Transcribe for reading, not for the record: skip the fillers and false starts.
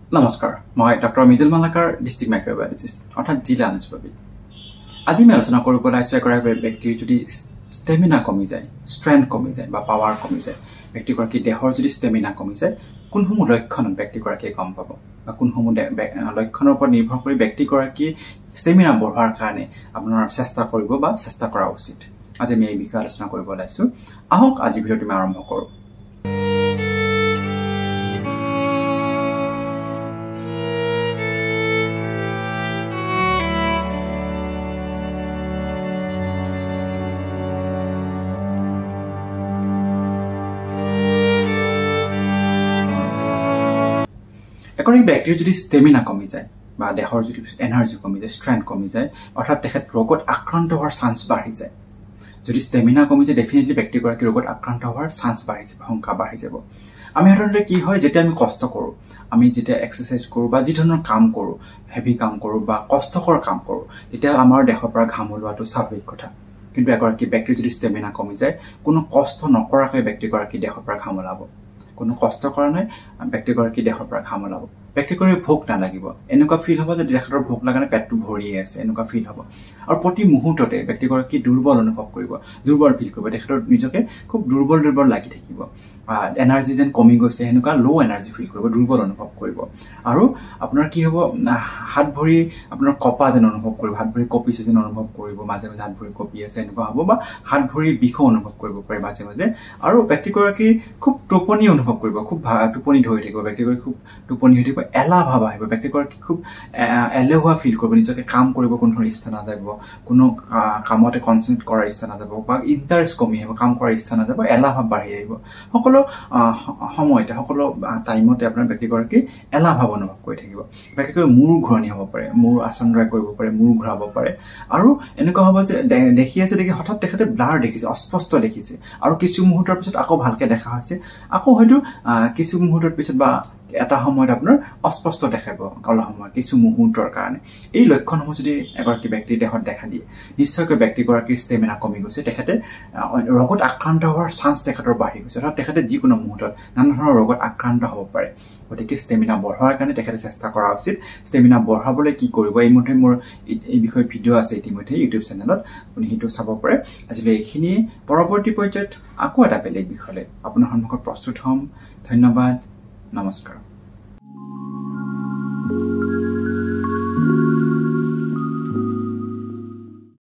নমস্কাৰ মই doctor Midul Malakar district মাইক্ৰোবায়োলজিষ্ট অৰ্থাৎ জিলা আনুষ্ঠানিক আজি আমি আলোচনা কৰিব লাইছো এগৰাকী ব্যক্তিৰ যদি ষ্টেমিনা কমি যায় ষ্ট্ৰেংথ কমি যায় বা পাৱাৰ কমি যায় ব্যক্তিগৰাকী দেহৰ যদি ষ্টেমিনা কমি যায় কোনসমূহ লক্ষণ ব্যক্তিগৰাকীয়ে গম পাব বা কোনসমূহ লক্ষণৰ ওপৰত নিৰ্ভৰ কৰি ব্যক্তিগৰাকী ষ্টেমিনা বঢ়োৱাৰ কাৰণে আপোনাৰ চেষ্টা কৰিব বা চেষ্টা কৰা উচিত আজি আমি এই বিষয়ে আলোচনা কৰিব লাইছো আহক আজি ভিডিঅ'টো আমি আৰম্ভ কৰোঁ এগৰাকী ব্যক্তিৰ যদি ষ্টেমিনা কমি যায় বা দেহৰ যদি এনাৰ্জি কমি যায় ষ্ট্ৰেংথ কমি যায় অৰ্থাৎ তেখেত ৰোগত আক্ৰান্ত হোৱাৰ চান্স বাঢ়ি যায় যদি ষ্টেমিনা কমি যায় ডেফিনেটলি ব্যক্তিগৰাকী ৰোগত আক্ৰান্ত হোৱাৰ চান্স বাঢ়ি যাব সংখ্যা বাঢ়ি যাব আমি সাধাৰণতে কি হয় যেতিয়া আমি কষ্ট কৰোঁ আমি যেতিয়া এক্সাৰচাইজ কৰোঁ বা যি ধৰণৰ কাম কৰোঁ হেভি কাম কৰোঁ বা কষ্টকৰ কাম কৰোঁ তেতিয়া আমাৰ দেহৰ পৰা ঘাম ওলোৱাটো স্বাভাৱিক কথা কিন্তু এগৰাকী ব্যক্তিৰ যদি ষ্টেমিনা কমি যায় কোনো কষ্ট নকৰাকৈ ব্যক্তিগৰাকী দেহৰ পৰা ঘাম ওলাব কোনো কষ্ট কৰা নাই ব্যক্তিগৰাকী দেহৰ পৰা ঘাম ওলাব ব্যক্তিগৰাকীৰ ভোক নালাগিব এনেকুৱা ফিল হ'ব যে দেহৰ ভোক লাগা নাই পেটটো ভৰিয়ে আছে এনেকুৱা ফিল হ'ব আৰু প্ৰতি মুহূৰ্ততে ব্যক্তিগৰাকী দুৰ্বল অনুভৱ কৰিব দুৰ্বল ফিল কৰিব তেখেতৰ নিজকে খুব দুৰ্বল লাগি থাকিব এনাৰ্জি যেন কমি গৈছে এনেকুৱা লো এনাৰ্জি ফিল কৰিব দুৰ্বল অনুভৱ কৰিব আৰু আপোনাৰ কি হ'ব হাত ভৰি আপোনাৰ কপা যেন অনুভৱ কৰিব হাত ভৰি কঁপিছে যেন অনুভৱ কৰিব মাজে মাজে হাত ভৰি কঁপি আছে এনেকুৱা হ'ব বা হাত ভৰি বিষ অনুভৱ কৰিব পাৰে মাজে মাজে আৰু ব্যক্তিগৰাকীৰ খুব টোপনি অনুভৱ কৰিব খুব টোপনি ধৰি থাকিব ব্যক্তিগৰাকী খুব টোপনি হৈ থাকিব এলাহ ভাৱ আহিব ব্যক্তিগৰাকী খুব এলেহুৱা ফিল কৰিব নিজকে কাম কৰিব কোনো ধৰণৰ ইচ্ছা নাযাব কোনো কামতে কনচেন্ট্ৰেট কৰাৰ ইচ্ছা নাযাব বা ইণ্টাৰেষ্ট কমি আহিব কাম কৰাৰ ইচ্ছা নাযাব এলাহ ভাৱ বাঢ়ি আহিব সকলো সময়তে সকলো টাইমতে আপোনাৰ ব্যক্তিগৰাকী এলাহ ভাৱ অনুভৱ কৰি থাকিব ব্যক্তিগৰাকী মূৰ ঘূৰণি হ'ব পাৰে মূৰ আচন্দ্ৰাই কৰিব পাৰে মূৰ ঘূৰাব পাৰে আৰু এনেকুৱা হ'ব যে দেখি আছে দেখি হঠাৎ তেখেতে ব্লাৰ দেখিছে অস্পষ্ট দেখিছে আৰু কিছু মুহূৰ্তৰ পিছত আকৌ ভালকে দেখা হৈছে আকৌ হয়তো কিছু মুহূৰ্তৰ পিছত বা এটা সময়ত আপোনাৰ অস্পষ্ট দেখাব অলপ সময় কিছু মুহূৰ্তৰ কাৰণে এই লক্ষণসমূহ যদি এগৰাকী ব্যক্তিৰ দেহত দেখা দিয়ে নিশ্চয়কৈ ব্যক্তিগৰাকীৰ ষ্টেমিনা কমি গৈছে তেখেতে ৰোগত আক্ৰান্ত হোৱাৰ চান্স তেখেতৰ বাঢ়ি গৈছে অৰ্থাৎ তেখেতে যিকোনো মুহূৰ্তত নানা ধৰণৰ ৰোগত আক্ৰান্ত হ'ব পাৰে গতিকে ষ্টেমিনা বঢ়োৱাৰ কাৰণে তেখেতে চেষ্টা কৰা উচিত ষ্টেমিনা বঢ়াবলৈ কি কৰিব এইমতে মোৰ এই বিষয়ে ভিডিঅ' আছে ইতিমধ্যে ইউটিউব চেনেলত আপুনি সেইটো চাব পাৰে আজিলৈ এইখিনি পৰৱৰ্তী পৰ্যায়ত আকৌ এটা বেলেগ বিষয়লৈ আপোনাৰ সন্মুখত প্ৰস্তুত হ'ম ধন্যবাদ নমস্কাৰ